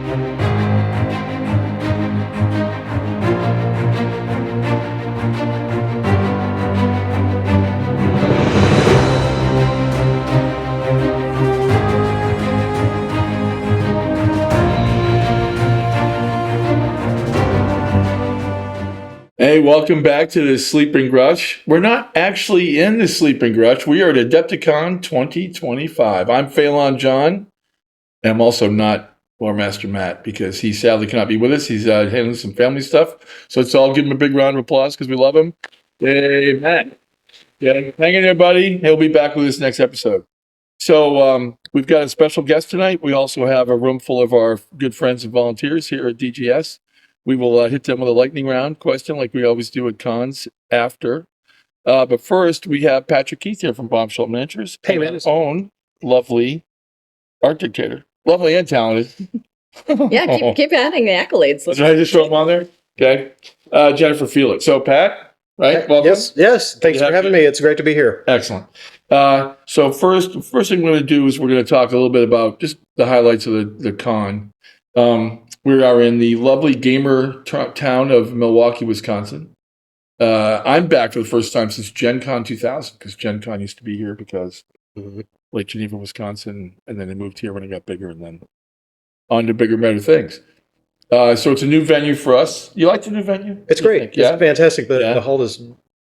Hey, welcome back to the Sleeping Grush. We're not actually in the Sleeping Grush. We are at Adepticon 2025. I'm Phelan Jon, and I'm also not Lore Master Matt because he sadly cannot be with us. He's handling some family stuff. So let's all give him a big round of applause because we love him. Yay, Matt. Yeah, hang in there, buddy. He'll be back with us next episode. So we've got a special guest tonight. We also have a room full of our good friends and volunteers here at DGS. We will hit them with a lightning round question like we always do at cons after. But first, we have Patrick Keith here from Bombshell Miniatures. Hey, man. His own lovely art dictator. Lovely and talented. Yeah, keep adding the accolades. Did I just throw them on there? Okay. Jennifer Felix. So, Pat, right? Welcome. Yes. Thanks for having me. It's great to be here. Excellent. So first thing we're going to do is we're going to talk a little bit about just the highlights of the con. We are in the lovely gamer town of Milwaukee, Wisconsin. I'm back for the first time since Gen Con 2000 because Gen Con used to be here because Lake Geneva, Wisconsin, and then they moved here when it got bigger and then on to bigger, better things. So it's a new venue for us. You like the new venue? It's great. Yeah? It's fantastic. The hall is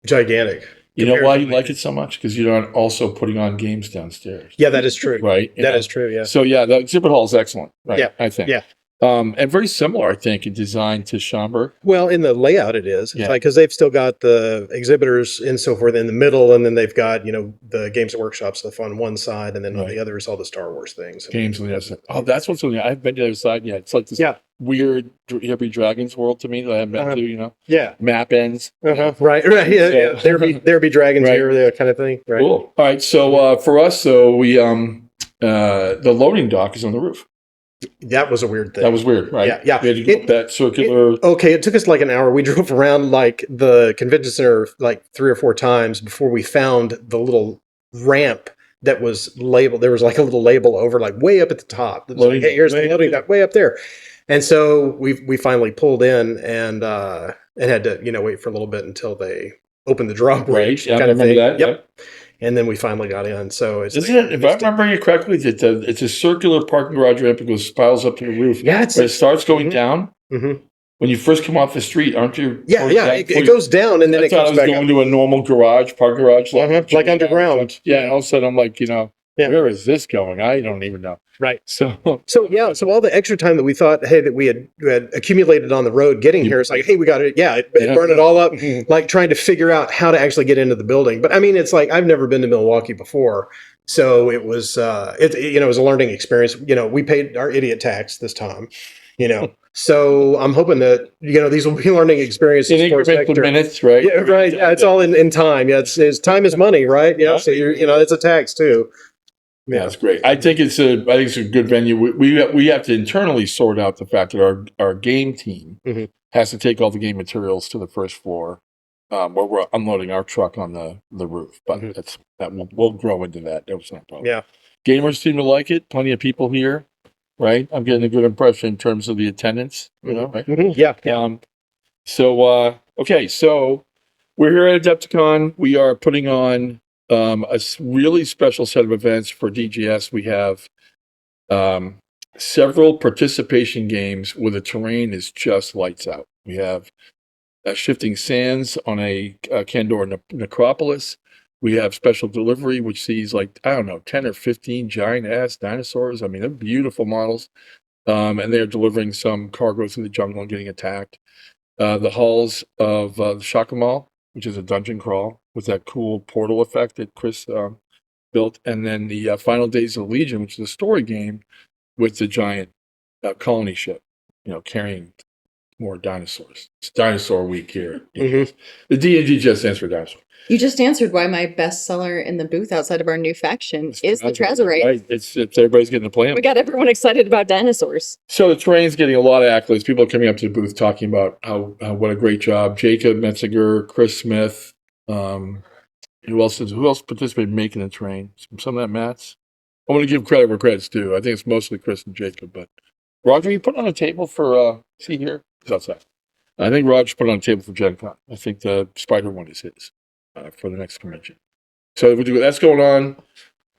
gigantic. You know why you like it so much? Because you're not also putting on games downstairs. Yeah, that is true. Right? That is true, yeah. So yeah, the exhibit hall is excellent. Right? Yeah. I think. Yeah. And very similar, I think, in design to Schaumburg. Well, in the layout it is. It's like, because they've still got the exhibitors and so forth in the middle, and then they've got, the Games and Workshop stuff on one side, and then on the other is all the Star Wars things. Games on the other side. Oh, that's what's on the I've been to the other side yet. It's like this weird Heavy Dragons world to me that I haven't been to, Yeah. Map ends. Right. Yeah. There be dragons here, that kind of thing. Right. Cool. All right. So for us, we the loading dock is on the roof. That was a weird thing. That was weird, right? Yeah. We had to go up that circular. It took us like an hour. We drove around like the convention center like 3 or 4 times before we found the little ramp that was labeled. There was like a little label over like way up at the top. Like, hey, here's the loading dock way up there. And so we finally pulled in and had to wait for a little bit until they opened the drop bridge. Right. Yeah, I remember that. Yep. And then we finally got in. So it's if I remember you correctly, it's a circular parking garage ramp that goes spirals up to the roof. Yeah, but it starts going down. Mm-hmm. When you first come off the street, aren't you? Yeah. It goes down and then it comes back up. I was going to a normal park garage, like underground. Yeah, and all of a sudden I'm like, where is this going? I don't even know. Right. So all the extra time that we thought, hey, that we had accumulated on the road getting here, it's like, hey, we got it. Yeah, burn it all up, like trying to figure out how to actually get into the building. But I mean, it's like I've never been to Milwaukee before, so it was it was a learning experience. We paid our idiot tax this time, So I'm hoping that these will be learning experiences. In incremental minutes, right? Yeah, right. Yeah, it's all in time. Yeah, it's time is money, right? Yeah. So it's a tax too. Yeah, that's great. I think it's a good venue. We have to internally sort out the fact that our game team has to take all the game materials to the first floor, where we're unloading our truck on the roof. But we'll grow into that. That was no problem. Yeah, gamers seem to like it. Plenty of people here, right? I'm getting a good impression in terms of the attendance. Right? Yeah. So so we're here at Adepticon. We are putting on a really special set of events for DGS. We have several participation games where the terrain is just lights out. We have Shifting Sands on a Kandor necropolis. We have Special Delivery, which sees 10 or 15 giant-ass dinosaurs. I mean, they're beautiful models. And they're delivering some cargo through the jungle and getting attacked. The halls of the Shakamal, which is a dungeon crawl with that cool portal effect that Chris built. And then the Final Days of the Legion, which is a story game with the giant colony ship, carrying more dinosaurs. It's Dinosaur Week here. The D&D just stands for dinosaur. You just answered why my bestseller in the booth outside of our new faction is the Trazerite. Right. It's everybody's getting the plan. We got everyone excited about dinosaurs. So the terrain's getting a lot of accolades. People are coming up to the booth talking about how what a great job. Jacob Metziger, Chris Smith. Who else participated in making the terrain? Some of that Matt's. I want to give credit where credit's due. I think it's mostly Chris and Jacob, but Roger, you put on a table for, see here? It's outside. I think Roger put on a table for Gen Con. I think the Spider one is his for the next convention. So that's going on.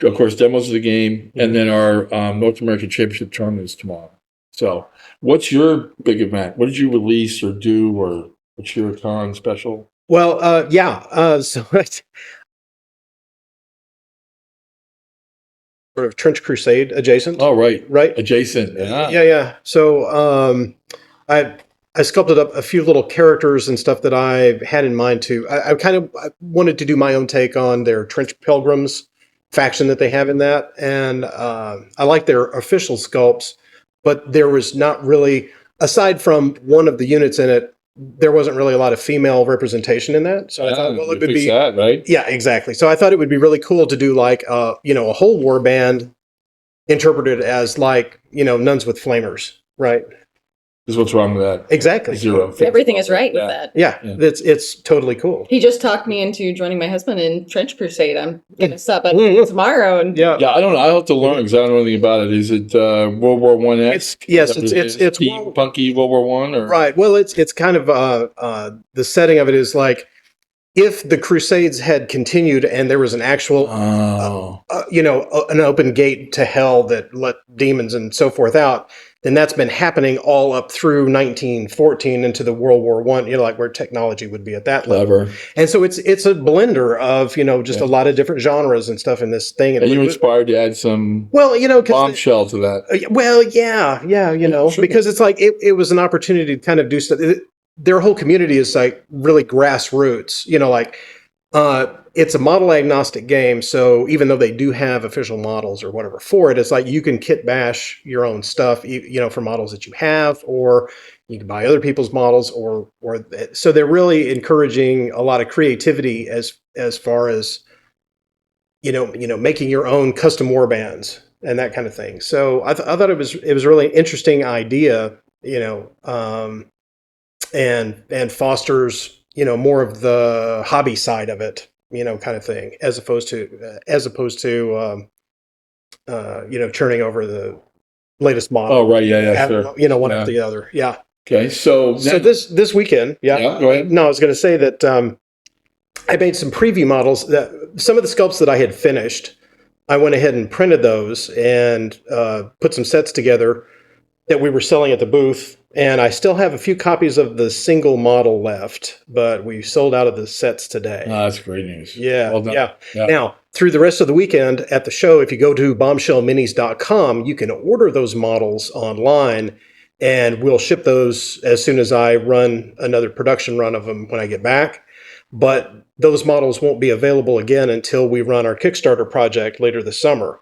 Of course, demos of the game, and then our North American Championship tournament is tomorrow. So, what's your big event? What did you release or do, or what's your con special? Well, so sort of Trench Crusade adjacent. Oh, right. Right. Adjacent. Yeah. Yeah. So I sculpted up a few little characters and stuff that I had in mind too. I wanted to do my own take on their Trench Pilgrims faction that they have in that, and I like their official sculpts, but there was not really, aside from one of the units in it, there wasn't really a lot of female representation in that. So I thought, well, it would be sad, right? Yeah, exactly. So I thought it would be really cool to do like a whole war band interpreted as like, nuns with flamers, right? Is what's wrong with that? Exactly. Zero. Everything is right with that. Yeah. It's totally cool. He just talked me into joining my husband in Trench Crusade. I'm gonna stop up tomorrow and Yeah. I don't know. I'll have to learn because I don't know anything about it. Is it World War One esque? Yes, it's punky World War One, or right. Well, it's kind of the setting of it is like if the Crusades had continued and there was an actual an open gate to hell that let demons and so forth out, then that's been happening all up through 1914 into the World War I, like where technology would be at that level. And so it's a blender of, just a lot of different genres and stuff in this thing. And you inspired to add some bombshell to that. Well, yeah, sure. Because it's like it was an opportunity to kind of do stuff. Their whole community is like really grassroots, it's a model agnostic game. So even though they do have official models or whatever for it, it's like you can kit bash your own stuff, for models that you have, or you can buy other people's models so they're really encouraging a lot of creativity as far as, making your own custom war bands and that kind of thing. So I thought it was a really interesting idea, and fosters, more of the hobby side of it, kind of thing, as opposed to churning over the latest model. Oh, right. Yeah. Sure. One after the other. Yeah. Okay. So this weekend. Yeah. Go ahead. No, I was going to say that I made some preview models that some of the sculpts that I had finished, I went ahead and printed those and put some sets together that we were selling at the booth. And I still have a few copies of the single model left, but we sold out of the sets today. Oh, that's great news. Yeah. Well done. Yeah. Now, through the rest of the weekend at the show, if you go to bombshellminis.com, you can order those models online, and we'll ship those as soon as I run another production run of them when I get back. But those models won't be available again until we run our Kickstarter project later this summer.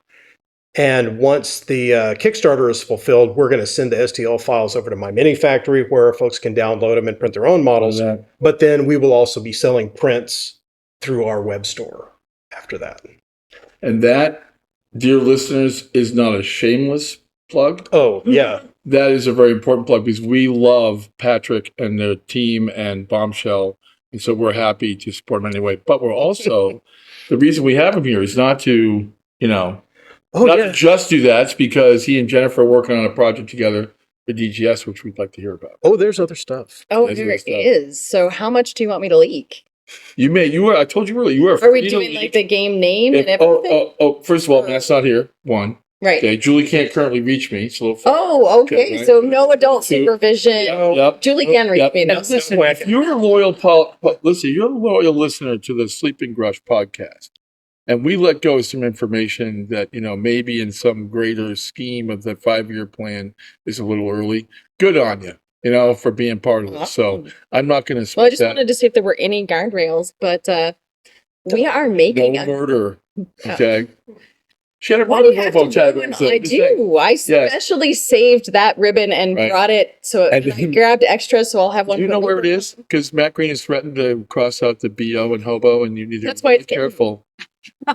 And once the Kickstarter is fulfilled, we're going to send the STL files over to my mini factory where folks can download them and print their own models. But then we will also be selling prints through our web store after that. And that, dear listeners, is not a shameless plug. Oh, yeah. That is a very important plug because we love Patrick and their team and Bombshell. And so we're happy to support them anyway. But we're also, the reason we have him here is not to, to just do that. It's because he and Jennifer are working on a project together for DGS, which we'd like to hear about. Oh, there's other stuff. Oh, there is. So how much do you want me to leak? I told you earlier, you were. Are we doing like the game name and everything? First of all, Matt's not here. One. Right. Okay. Julie can't currently reach me. So okay. Right? So no adult supervision. Yep. Julie can reach me. Now, listen, if you're a loyal listener to the Sleeping Grush podcast, and we let go of some information that, maybe in some greater scheme of the 5-year plan is a little early. Good on you, for being part of it. So I'm not going to. Well, I just wanted to see if there were any guardrails, but we are making no murder. Okay. She had a Why do you have to ruin? I do. I specially saved that ribbon and brought it. So I grabbed extra, so I'll have one. Do you know where it is? Because Matt Green has threatened to cross out the BO and hobo, and you need to be careful.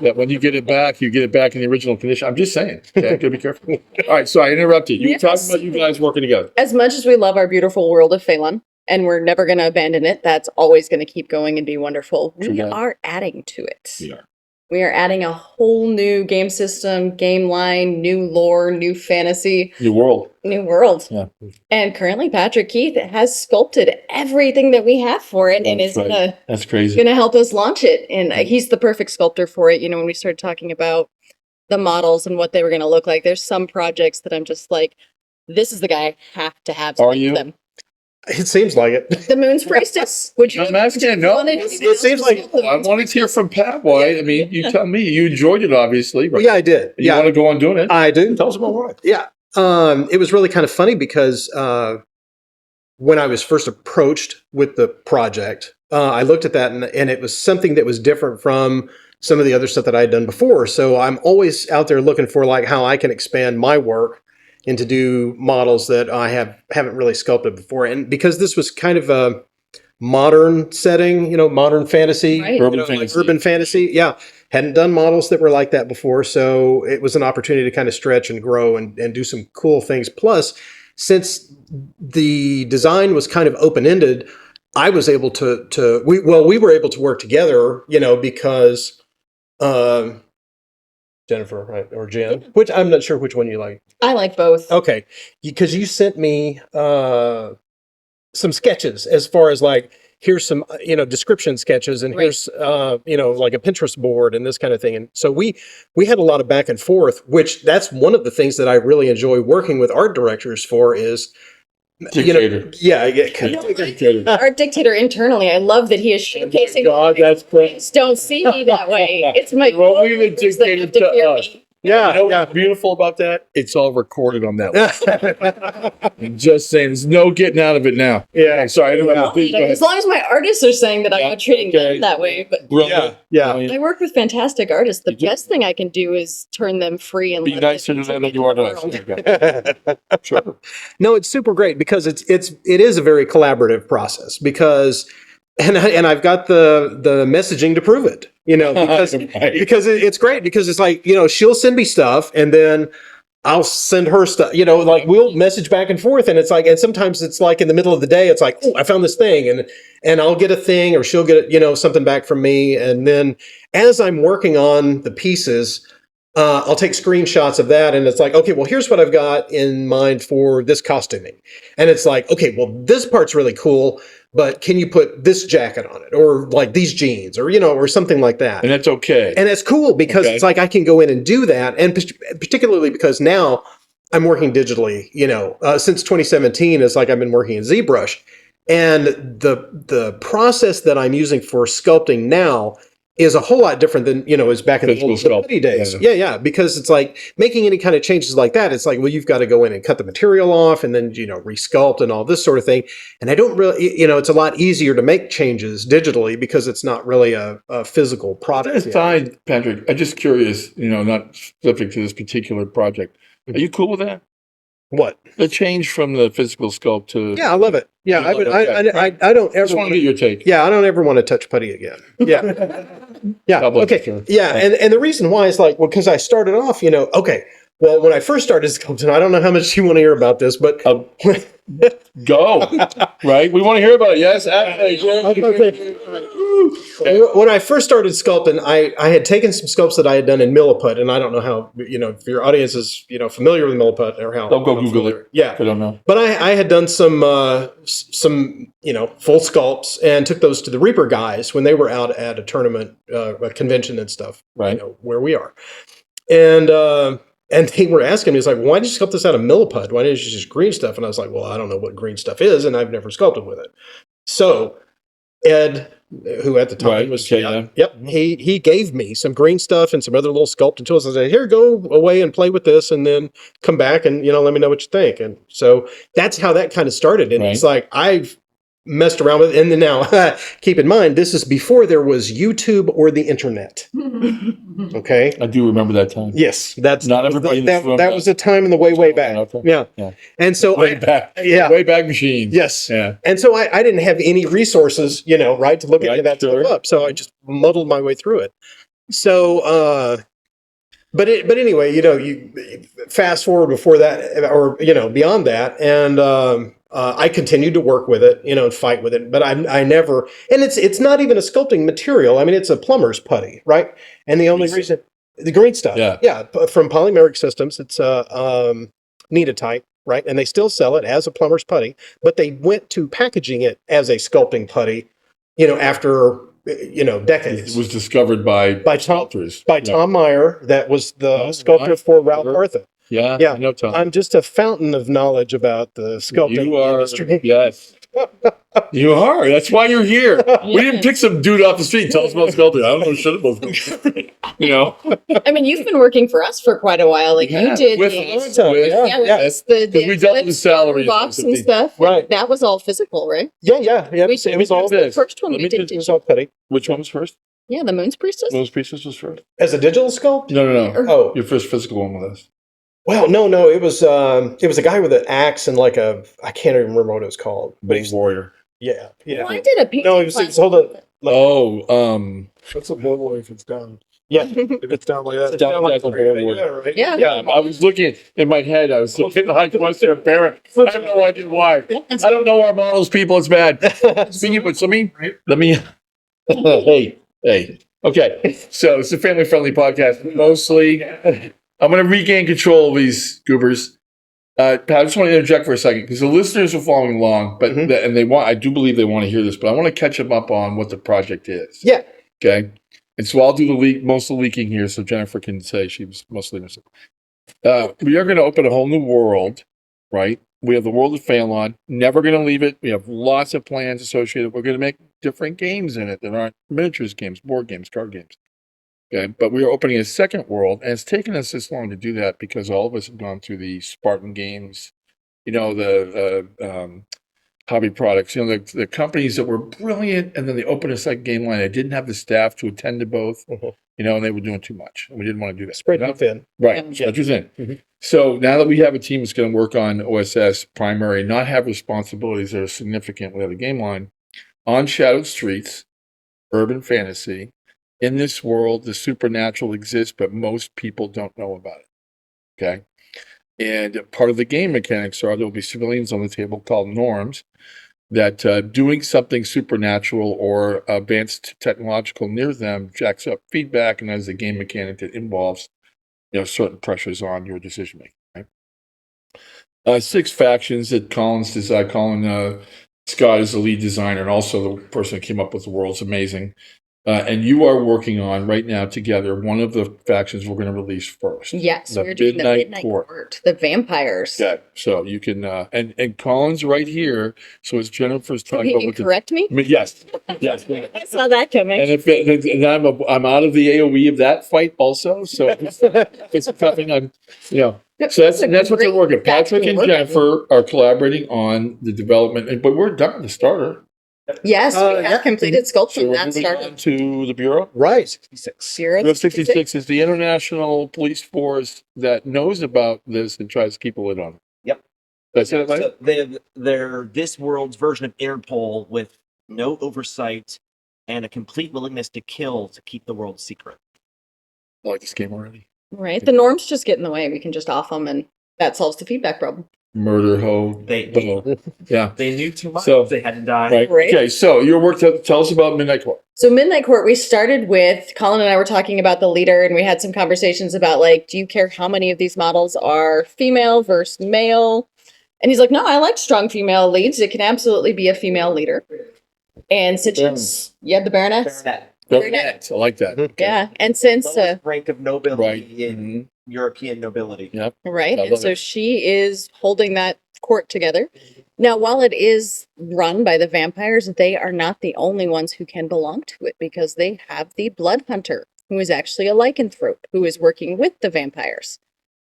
That when you get it back in the original condition. I'm just saying. Okay, gotta be careful. All right, so I interrupted. You were talking about you guys working together. As much as we love our beautiful world of Phelan, and we're never going to abandon it, that's always going to keep going and be wonderful. We are adding to it. We are. We are adding a whole new game system, game line, new lore, new fantasy, New world. Yeah. And currently, Patrick Keith has sculpted everything that we have for it, and is That's crazy. Gonna help us launch it. And he's the perfect sculptor for it. You know, when we started talking about the models and what they were going to look like, there's some projects that I'm just like, this is the guy I have to have. Are you? Them. It seems like it. The Moon's Priestess. Would you? I'm asking. No, it seems like I wanted to hear from Pat. Why? I mean, you tell me. You enjoyed it, obviously. Right? Well, yeah, I did. You want to go on doing it? I do. Tell us about why. Yeah. It was really kind of funny because when I was first approached with the project, I looked at that and it was something that was different from some of the other stuff that I had done before. So I'm always out there looking for like how I can expand my work and to do models that I haven't really sculpted before. And because this was kind of a modern setting, you know, modern fantasy, right. Urban fantasy. Yeah. Hadn't done models that were like that before. So it was an opportunity to kind of stretch and grow and do some cool things. Plus, since the design was kind of open-ended, I was able we were able to work together, you know, because Jennifer, right, or Jen, which I'm not sure which one you like. I like both. Okay, because you sent me some sketches as far as like, here's some, you know, description sketches, and here's, you know, like a Pinterest board and this kind of thing. And so we had a lot of back and forth, which that's one of the things that I really enjoy working with art directors for is, Dictator. Art dictator internally. I love that he is showcasing. God, that's great. Don't see me that way. It's my. Well, we the dictator to us. Yeah, you know what's beautiful about that? It's all recorded on that. I'm just saying, there's no getting out of it now. Yeah, sorry. As long as my artists are saying that I'm not treating them that way, but yeah. I work with fantastic artists. The best thing I can do is turn them free and be nicer to them than you are to us. Sure. No, it's super great because it is a very collaborative process because. And I've got the messaging to prove it, you know, because it's great because it's like, you know, she'll send me stuff and then I'll send her stuff, you know, like we'll message back and forth. And it's like, and sometimes it's like in the middle of the day, it's like, oh, I found this thing and I'll get a thing or she'll get, you know, something back from me. And then as I'm working on the pieces, I'll take screenshots of that and it's like, okay, well, here's what I've got in mind for this costuming. And it's like, okay, well, this part's really cool, but can you put this jacket on it or like these jeans or, you know, or something like that. And that's okay. And it's cool because it's like I can go in and do that. And particularly because now I'm working digitally, you know, since 2017, it's like I've been working in ZBrush. And the process that I'm using for sculpting now is a whole lot different than, you know, is back in the old putty days. Yeah. Because it's like making any kind of changes like that. It's like, well, you've got to go in and cut the material off and then, you know, resculpt and all this sort of thing. And I don't really, you know, it's a lot easier to make changes digitally because it's not really a physical product. Aside, Patrick, I'm just curious, you know, not specific to this particular project. Are you cool with that? What? The change from the physical sculpt to... Yeah, I love it. Yeah, I don't ever... Just want to get your take. Yeah, I don't ever want to touch putty again. Yeah. Yeah, okay. Sure. Yeah, and the reason why is like, well, because I started off, you know, okay, well, when I first started sculpting, I don't know how much you want to hear about this, but... Go. Right? We want to hear about it. Yes. When I first started sculpting, I had taken some sculpts that I had done in Milliput, and I don't know how, you know, if your audience is, you know, familiar with Milliput or how. Don't go Google it. Yeah. I don't know. But I had done some, you know, full sculpts and took those to the Reaper guys when they were out at a tournament, a convention and stuff, right? You know, where we are. And they were asking me, it's like, why did you sculpt this out of Milliput? Why didn't you just green stuff? And I was like, well, I don't know what green stuff is, and I've never sculpted with it. So Ed, who at the time was, he gave me some green stuff and some other little sculpting tools. I said, here, go away and play with this, and then come back and, you know, let me know what you think. And so that's how that kind of started. And it's like, I've messed around with it. And then now, keep in mind, this is before there was YouTube or the internet. Okay. I do remember that time. Yes. That's not everybody. That was a time in the way back. Okay. Yeah. And so way back machine. Yes. Yeah. And so I didn't have any resources, you know, right, to look at that stuff up. So I just muddled my way through it. So, but anyway, you know, you fast forward before that, or, you know, beyond that. And, I continued to work with it, and fight with it, but I never, and it's not even a sculpting material. I mean, it's a plumber's putty, right? And the only reason, the green stuff, from Polymeric Systems, it's Neatite, right? And they still sell it as a plumber's putty, but they went to packaging it as a sculpting putty, after decades. It was discovered by Tom sculptors. Tom Meyer, that was the sculptor right. for Ralph Arthur. Yeah, Yeah. I know Tom. I'm just a fountain of knowledge about the sculpting industry. Yes. You are. That's why you're here. We didn't pick some dude off the street. Tell us about sculpting. I don't know shit about sculpting. I mean, you've been working for us for quite a while. Like you did with we dealt with the salary box and stuff. Right. That was all physical, right? Yeah. It was all the first one we did. It was all petty. Which one was first? Yeah, the Moon's Priestess. Moon's Priestess was first. As a digital sculpt? No. Oh, Your first physical one with us. Well, no. It was a guy with an axe and I can't even remember what it was called. But he's warrior. Yeah. Well, I did a piece. No, it was hold on. What's a board if it's down? Yeah. If it's down like that, It's down like that. right? Yeah. I was looking in my head. I was looking at the Western apparent. I have no idea why. I don't know our models, people. It's bad. Speaking of which, let me. Hey. Okay, so it's a family-friendly podcast. Mostly, I'm going to regain control of these goobers. I just want to interject for a second because the listeners are following along, but I do believe they want to hear this, but I want to catch them up on what the project is. Yeah. Okay. And so I'll do most of the leaking here, so Jennifer can say she was mostly innocent. We are going to open a whole new world, right? We have the world of Phalon. Never going to leave it. We have lots of plans associated. We're going to make different games in it that aren't miniatures games, board games, card games. Okay, but we are opening a second world, and it's taken us this long to do that because all of us have gone through the Spartan games, the hobby products, the companies that were brilliant, and then they opened a second game line. They didn't have the staff to attend to both, and they were doing too much, and we didn't want to do that. Spread too thin. Right, spread too thin. So now that we have a team that's going to work on OSS primary, not have responsibilities that are significant, we have a game line on Shadowed Streets, urban fantasy. In this world, the supernatural exists, but most people don't know about it. Okay. And part of the game mechanics there'll be civilians on the table called norms that doing something supernatural or advanced technological near them jacks up feedback, and as a game mechanic that involves certain pressures on your decision making. Right? 6 factions that Colin's designed. Colin Scott is the lead designer and also the person who came up with the world. It's amazing. And you are working on right now together one of the factions we're going to release first. Yes, we're doing the Midnight Court, the vampires. Yeah, so you can and Colin's right here. So as Jennifer's talking about, correct me. Yes. I saw that coming. And I'm out of the AOE of that fight also. So it's something I'm So that's what they're working. Patrick and Jennifer are collaborating on the development, but we're done with the starter. Yes, we have completed sculpting. So That started to the Bureau. Right. 66. Bureau 66 is the international police force that knows about this and tries to keep a lid on it. Yep. That's it, right? So they're this world's version of Interpol with no oversight and a complete willingness to kill to keep the world secret. I like this game already. Right. The norms just get in the way. We can just off them, and that solves the feedback problem. Murder, yeah. They knew too much. So they had to die. Right. Okay, so your work, tell us about Midnight Court. So Midnight Court, we started with, Colin and I were talking about the leader, and we had some conversations about, do you care how many of these models are female versus male? And he's like, no, I like strong female leads. It can absolutely be a female leader. And since you have the Baroness. Baronet. I like that. Yeah, and since rank of nobility in European nobility. Yep. Right. And so she is holding that court together. Now, while it is run by the vampires, they are not the only ones who can belong to it because they have the Blood Hunter, who is actually a lycanthrope, who is working with the vampires.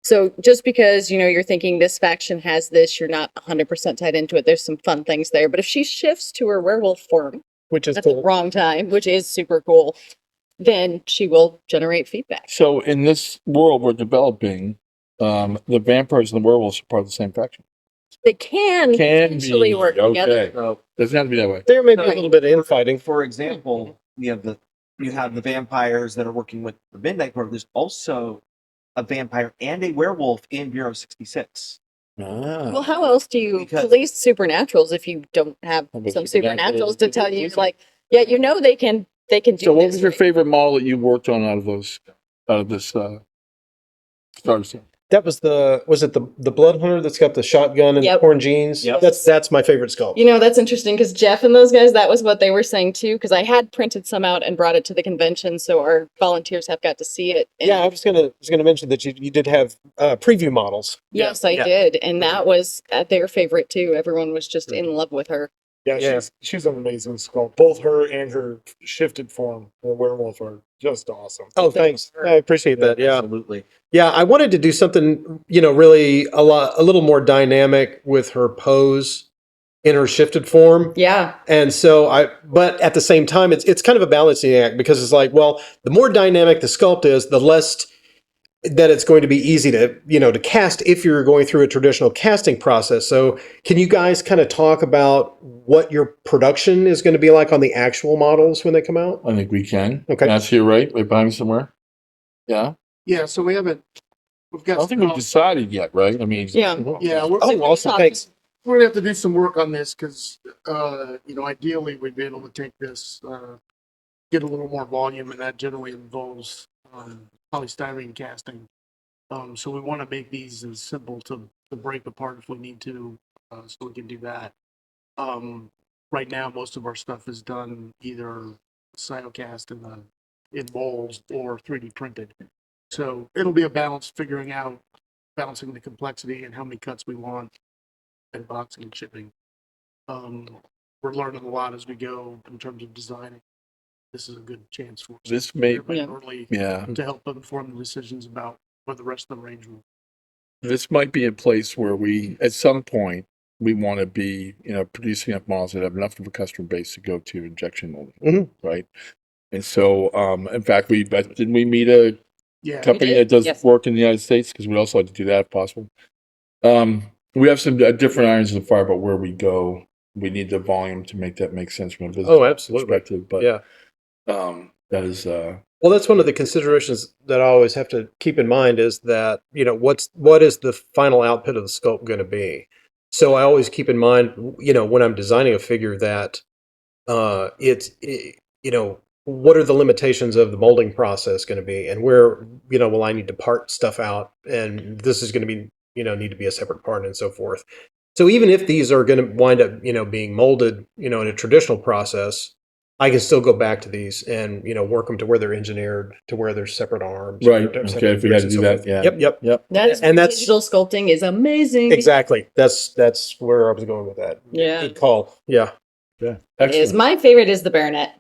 So just because, you're thinking this faction has this, you're not 100% tied into it. There's some fun things there. But if she shifts to her werewolf form, which is at cool. the wrong time, which is super cool, then she will generate feedback. So in this world we're developing, the vampires and the werewolves are part of the same faction. They can potentially work together. So doesn't have to be that way. There may be a little bit of infighting. For example, you have the vampires that are working with the Midnight Court. There's also a vampire and a werewolf in Bureau 66. Well, how else do you Because- police supernaturals if you don't have How about some supernaturals? supernaturals to tell you, like, yeah, you know they can do So what this, was your right? favorite model that you worked on out of this starter set? That was the Blood Hunter that's got the shotgun and the Yep. torn jeans? Yep. That's my favorite sculpt. You know, that's interesting because Jeff and those guys, that was what they were saying too. Because I had printed some out and brought it to the convention, so our volunteers have got to see it. And Yeah, I was gonna mention that you did have preview models. yes, I Yeah. did, and that was their favorite too. Everyone was just in love with her. Yeah, Yeah. she's an amazing sculpt. Both her and her shifted form, the werewolf, are just awesome. Oh, thanks. I appreciate that. Yeah. Absolutely. Yeah, I wanted to do something, really a little more dynamic with her pose in her shifted form. Yeah, And so but at the same time, it's kind of a balancing act because it's like, well, the more dynamic the sculpt is, the less that it's going to be easy to, to cast if you're going through a traditional casting process. So can you guys kind of talk about what your production is going to be like on the actual models when they come out? I think we can. Okay. That's here, right behind me somewhere. Yeah. Yeah, so we've I got. don't think we've decided yet, right? I mean, yeah. Yeah, we're Oh, awesome. Thanks. gonna have to do some work on this because, ideally we'd be able to take this, get a little more volume, and that generally involves polystyrene casting. So we want to make these as simple to break apart if we need to, so we can do that. Right now, most of our stuff is done either cytocast in molds or 3D printed. So it'll be a balance figuring out balancing the complexity and how many cuts we want and boxing and shipping. We're learning a lot as we go in terms of designing. This is a good chance for us this may, Yeah. early yeah, to help inform the decisions about what the rest of the range will. this might be a place where we, at some point, we want to be, producing enough models that have enough of a customer base to go to injection molding, Mhm. right? And so, in fact, didn't we meet a Yeah. company did, that does yes. work in the United States? Because we also like to do that if possible. We have some different irons in the fire about where we go. We need the volume to make that make sense from a business Oh, absolutely. perspective. But Yeah. that is Well, that's one of the considerations that I always have to keep in mind is that, what is the final output of the sculpt going to be? So I always keep in mind, when I'm designing a figure that what are the limitations of the molding process going to be and where, will I need to part stuff out and this is going to be, need to be a separate part and so forth. So even if these are going to wind up, being molded, in a traditional process, I can still go back to these and, work them to where they're engineered, to where there's separate arms. right. separate Okay, if we had to and do so that, forth. yeah. Yep. That is And that's- digital sculpting is amazing. Exactly. That's where I was going with that. Yeah. Good call. Yeah. Yeah. Is Excellent. my favorite is the Baronet.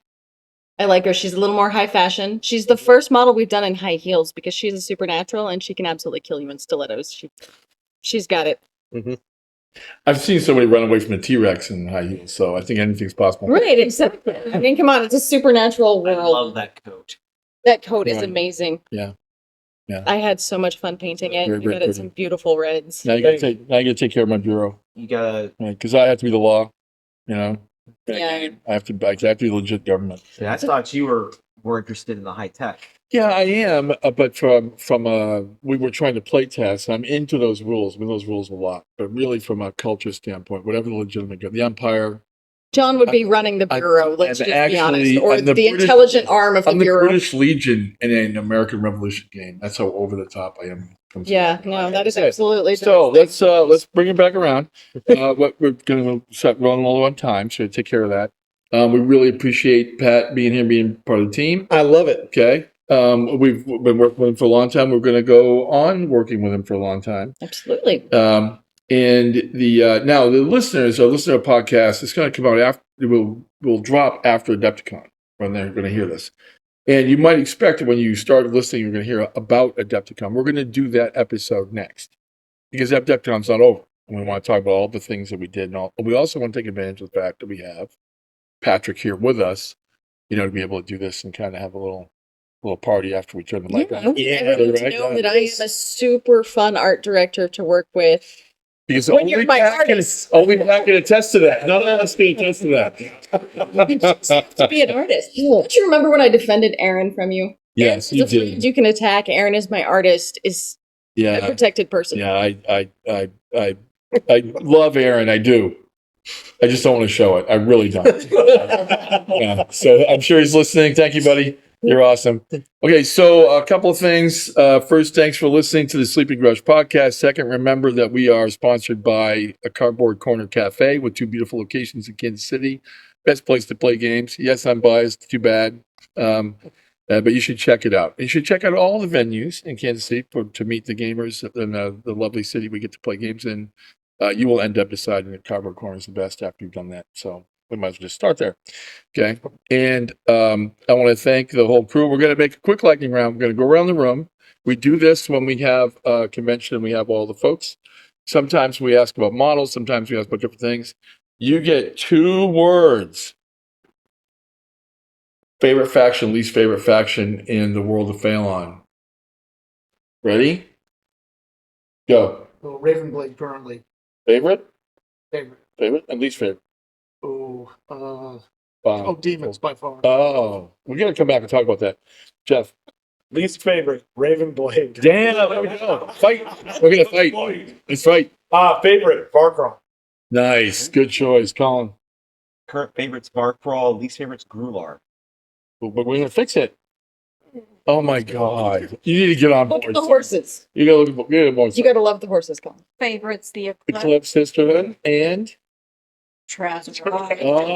I like her. She's a little more high fashion. She's the first model we've done in high heels because she's a supernatural and she can absolutely kill you in stilettos. She's got it. I've seen somebody run away from a T-Rex in high heels, so I think anything's possible. Right, exactly. I mean, come on, it's a supernatural I world. love that coat. That coat is Right. amazing. Yeah. Yeah. I had so much fun painting it. Very, I very got it pretty. some beautiful reds. Now you gotta take care of my bureau, You gotta. because I have to be the law. Yeah. I have to be legit government. I thought you were more interested in the high tech. Yeah, I am. But from we were trying to play test. I'm into those rules. I mean, those rules a lot. But really, from a culture standpoint, whatever the legitimate the Empire. John would be running the bureau, let's and just be honest. actually, Or and the, the British- intelligent arm of the I'm the bureau. British Legion in an American Revolution game. That's how over the top I am. Yeah, no, that is Okay. absolutely. So let's bring it back around. What we're going to start running low on time, so take care of that. We really appreciate Pat being here, being part of the team. I love it. Okay. We've been working with him for a long time. We're going to go on working with him for a long time. Absolutely. And now the listeners, our listener podcast, is going to come out after. Will drop after Adepticon when they're going to hear this. And you might expect that when you start listening, you're going to hear about Adepticon. We're going to do that episode next because Adepticon's not over. And we want to talk about all the things that we did. And all. We also want to take advantage of the fact that we have Patrick here with us, to be able to do this and kind of have a little party after we turn the mic on. Everyone to right, know yeah. that I am a super fun art director to work with. Because When only you're my Pat can- artist. only Pat can attest to that. None of us can attest to that. To be an artist. Don't you remember when I defended Aaron from you? Yes, you Aaron's a friend did. You can attack. Aaron is my artist. Is a Yeah, protected person. yeah. I I love Aaron. I do. I just don't want to show it. I really don't. Yeah. So I'm sure he's listening. Thank you, buddy. You're awesome. Okay, so a couple of things. First, thanks for listening to the Sleeping Grush podcast. Second, remember that we are sponsored by a Cardboard Corner Cafe with 2 beautiful locations in Kansas City. Best place to play games. Yes, I'm biased. Too bad. But you should check it out. You should check out all the venues in Kansas City to meet the gamers in the lovely city we get to play games in. You will end up deciding that Cardboard Corner is the best after you've done that. So we might as well just start there. Okay. And I want to thank the whole crew. We're going to make a quick lightning round. We're going to go around the room. We do this when we have a convention and we have all the folks. Sometimes we ask about models. Sometimes we ask about different things. You get 2 words. Favorite faction, least favorite faction in the world of Phalon. Ready? Go. So Ravenblade currently Favorite? favorite. Favorite and least favorite. Demons by far. Oh, we got to come back and talk about that. Jeff. Least favorite, Ravenblade. Damn, there we go. Fight. We're going to fight. Let's fight. Favorite, Varkron. Nice. Good choice, Colin. Current favorites Barcrawl, least favorites Grular. But we're going to fix it. Oh my God. You need to get on Look board. at the horses. You got to look at more. You got to love the horses, Colin. Favorites, the Eclipse Sisterhood and. Trash. Oh.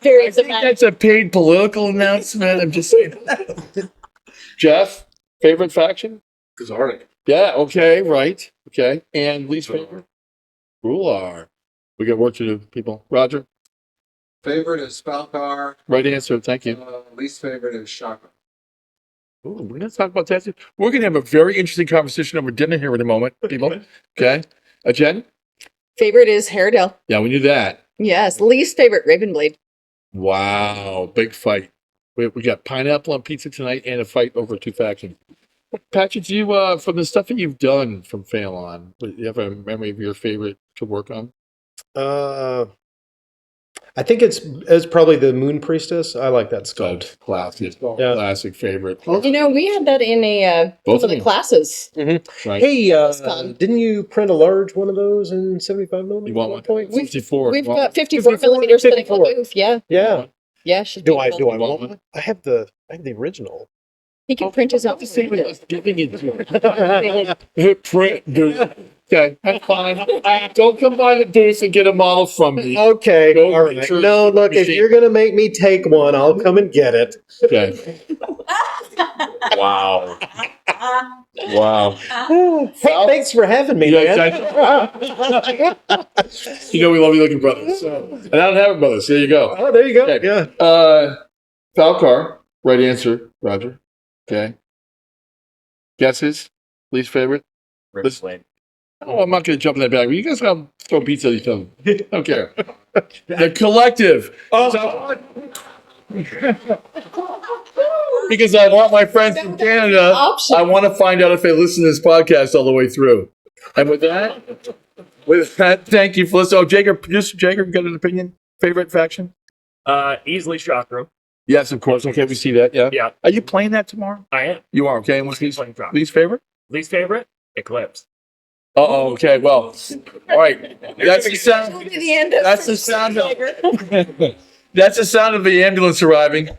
Very I think that's a paid political announcement. I'm just saying. Jeff, favorite faction? Kazarnik. Yeah, okay, right. Okay. And least favorite? Rular. We got work to do, people. Roger? Favorite is Falcar. Right answer. Thank you. Least favorite is Shaka. Ooh, we're going to talk about that too. We're going to have a very interesting conversation over dinner here in a moment, people. Okay. Jen? Favorite is Haredale. Yeah, we knew that. Yes. Least favorite, Ravenblade. Wow. Big fight. We got pineapple on pizza tonight and a fight over 2 factions. Patrick, do you, from the stuff that you've done from Phalon, do you have a memory of your favorite to work on? I think it's probably the Moon Priestess. I like that sculpt. Classic. Yeah. Classic favorite. You know, we had that in a Both some of of the you. classes. Right. Hey, Fun. didn't you print a large one of those in 75 millimeters? You want at one? point? 54. We've Well, got 54 54, millimeters sitting in the 54. booth. Yeah. Yeah. Yeah. Should Do be I cool. want one? I have the original. He can print his own. the same as giving it to him. Print, dude. Okay, that's fine. Don't come by the booth and get a model from me. Okay. Go All make right. sure No, look, if machine- you're gonna make me take one, I'll come and get it. Okay. Wow. Wow. Hey, thanks for having me, Yeah, man. You know we love you looking brothers. And I don't have a brother, so there you go. Oh, there you go. Okay. Yeah. Falcar, right answer, Roger. Okay. Guesses? Least favorite? Ravenblade. Oh, I'm not going to jump in that bag. You guys gotta throw pizza at each other. I don't care. The collective. So- because I want my friends from Canada, Option. I want to find out if they listen to this podcast all the way through. And with that, thank you for listening. Oh, Jacob, producer Jacob, you got an opinion? Favorite faction? Easily Chakra. Yes, of course. Okay, we see that. Yeah. Yeah, Are you playing that tomorrow? I am. You are. Okay. And what's least, Playing Chakra. least favorite? Least favorite, Eclipse. Oh, okay. Well, all right. That's the sound. That'll be the end of That's the sound of. That's the sound of the ambulance arriving.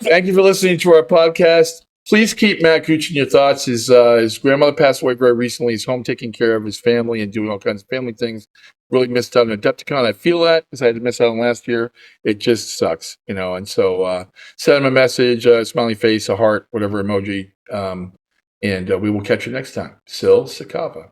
Thank you for listening to our podcast. Please keep Matt Gooch in your thoughts. His grandmother passed away very recently. He's home taking care of his family and doing all kinds of family things. Really missed out on Adepticon. I feel that because I had to miss out on last year. It just sucks, you know. And so send him a message, smiley face, a heart, whatever emoji. And we will catch you next time. Sil Sakava.